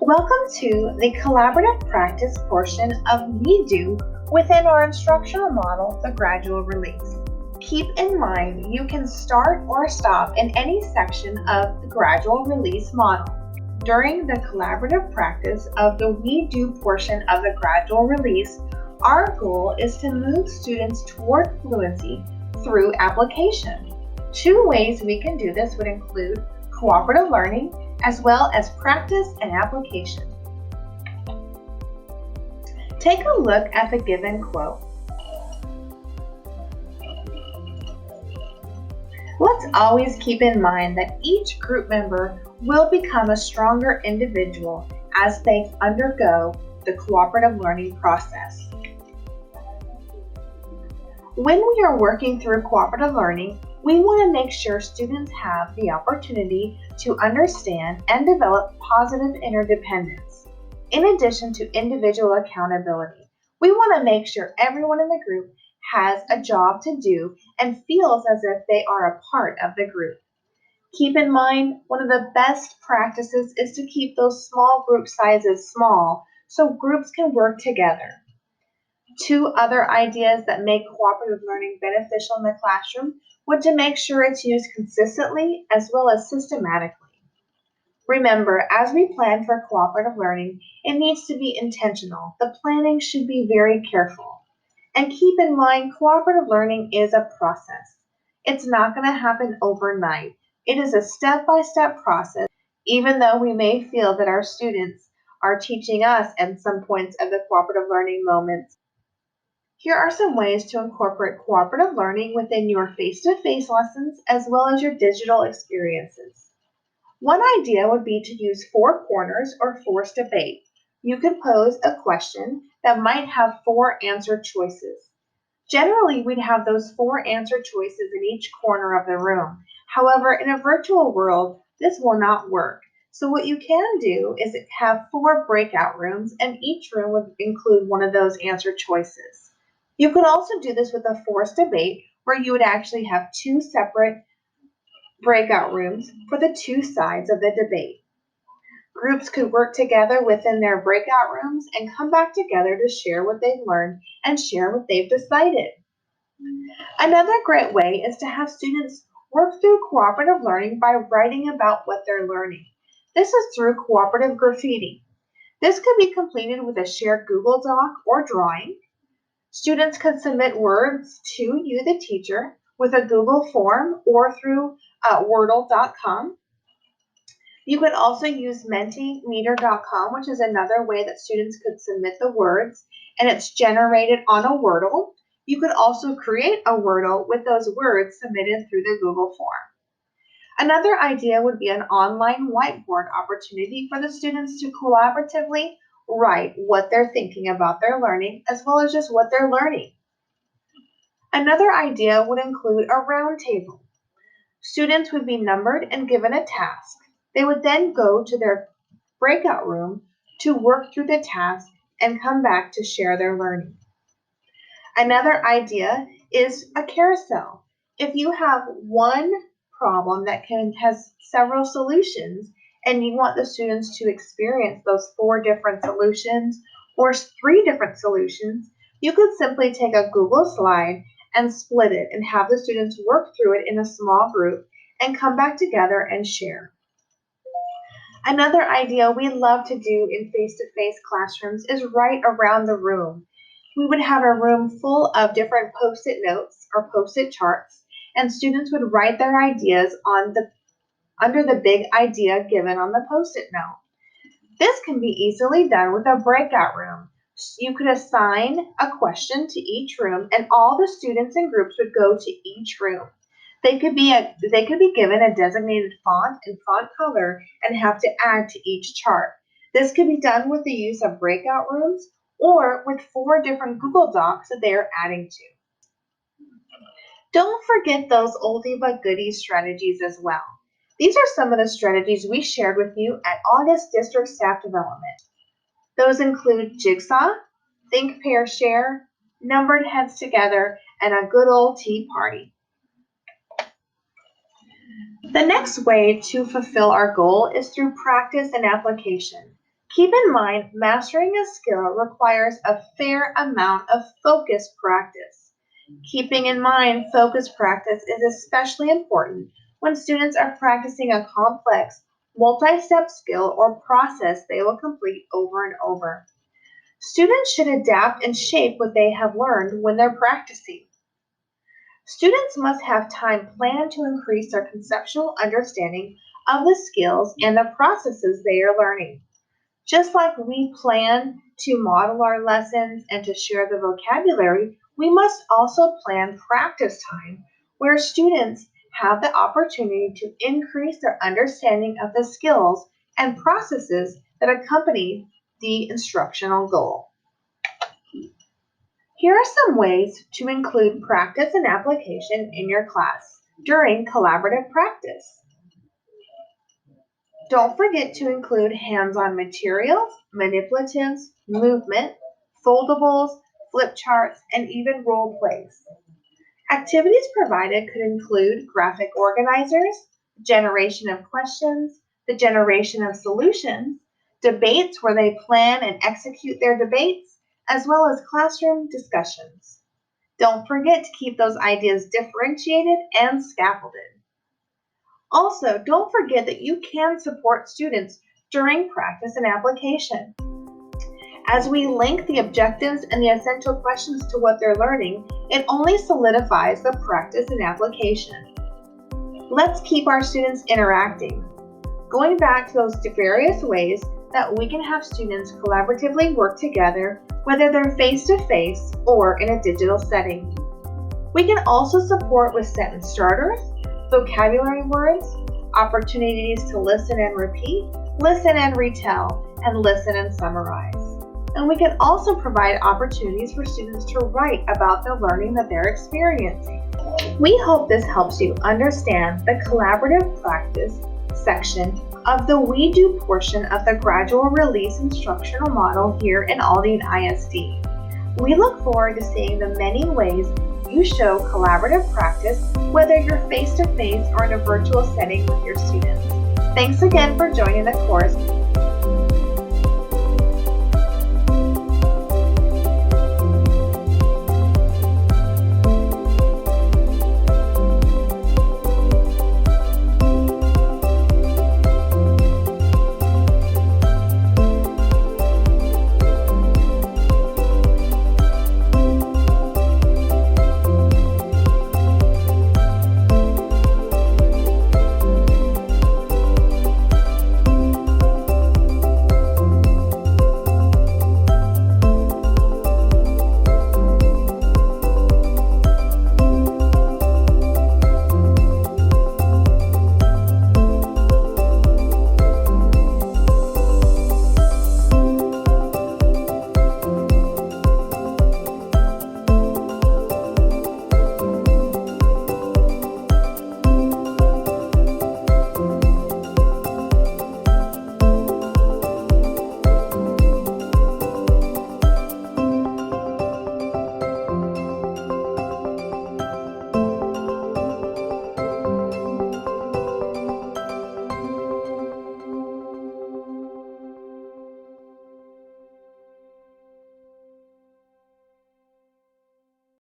Welcome to the collaborative practice portion of We Do within our instructional model, the Gradual Release. Keep in mind you can start or stop in any section of the Gradual Release model. During the collaborative practice of the We Do portion of the Gradual Release, our goal is to move students toward fluency through application. Two ways we can do this would include cooperative learning as well as practice and application. Take a look at the given quote. Let's always keep in mind that each group member will become a stronger individual as they undergo the cooperative learning process. When we are working through cooperative learning, we want to make sure students have the opportunity to understand and develop positive interdependence. In addition to individual accountability, we want to make sure everyone in the group has a job to do and feels as if they are a part of the group. Keep in mind, one of the best practices is to keep those small group sizes small so groups can work together. Two other ideas that make cooperative learning beneficial in the classroom would to make sure it's used consistently as well as systematically. Remember, as we plan for cooperative learning, it needs to be intentional. The planning should be very careful. And keep in mind, cooperative learning is a process. It's not going to happen overnight. It is a step-by-step process, even though we may feel that our students are teaching us at some points of the cooperative learning moments. Here are some ways to incorporate cooperative learning within your face-to-face lessons as well as your digital experiences. One idea would be to use four corners or forced debate. You could pose a question that might have four answer choices. Generally, we'd have those four answer choices in each corner of the room. However, in a virtual world, this will not work. So what you can do is have four breakout rooms, and each room would include one of those answer choices. You could also do this with a forced debate where you would actually have two separate breakout rooms for the two sides of the debate. Groups could work together within their breakout rooms and come back together to share what they've learned and share what they've decided. Another great way is to have students work through cooperative learning by writing about what they're learning. This is through cooperative graffiti. This could be completed with a shared Google Doc or drawing. Students can submit words to you, the teacher, with a Google form or through Wordle.com. You could also use Mentimeter.com, which is another way that students could submit the words, and it's generated on a Wordle. You could also create a Wordle with those words submitted through the Google form. Another idea would be an online whiteboard opportunity for the students to collaboratively write what they're thinking about their learning as well as just what they're learning. Another idea would include a round table. Students would be numbered and given a task. They would then go to their breakout room to work through the task and come back to share their learning. Another idea is a carousel. If you have one problem that has several solutions and you want the students to experience those four different solutions or three different solutions, you could simply take a Google slide and split it and have the students work through it in a small group and come back together and share. Another idea we love to do in face-to-face classrooms is write around the room. We would have a room full of different post-it notes or post-it charts, and students would write their ideas under the big idea given on the post-it note. This can be easily done with a breakout room. You could assign a question to each room, and all the students and groups would go to each room. They could be given a designated font and font color and have to add to each chart. This could be done with the use of breakout rooms or with four different Google Docs that they are adding to. Don't forget those oldie but goodie strategies as well. These are some of the strategies we shared with you at August District Staff Development. Those include Jigsaw, Think, Pair, Share, Numbered Heads Together, and a good old tea party. The next way to fulfill our goal is through practice and application. Keep in mind, mastering a skill requires a fair amount of focused practice. Keeping in mind, focused practice is especially important when students are practicing a complex, multi-step skill or process they will complete over and over. Students should adapt and shape what they have learned when they're practicing. Students must have time planned to increase their conceptual understanding of the skills and the processes they are learning. Just like we plan to model our lessons and to share the vocabulary, we must also plan practice time where students have the opportunity to increase their understanding of the skills and processes that accompany the instructional goal. Here are some ways to include practice and application in your class during collaborative practice. Don't forget to include hands-on materials, manipulatives, movement, foldables, flip charts, and even role plays. Activities provided could include graphic organizers, generation of questions, the generation of solutions, debates where they plan and execute their debates, as well as classroom discussions. Don't forget to keep those ideas differentiated and scaffolded. Also, don't forget that you can support students during practice and application. As we link the objectives and the essential questions to what they're learning, it only solidifies the practice and application. Let's keep our students interacting. Going back to those various ways that we can have students collaboratively work together, whether they're face-to-face or in a digital setting. We can also support with sentence starters, vocabulary words, opportunities to listen and repeat, listen and retell, and listen and summarize. And we can also provide opportunities for students to write about the learning that they're experiencing. We hope this helps you understand the collaborative practice section of the We Do portion of the Gradual Release instructional model here in Aldine ISD. We look forward to seeing the many ways you show collaborative practice, whether you're face-to-face or in a virtual setting with your students. Thanks again for joining the course.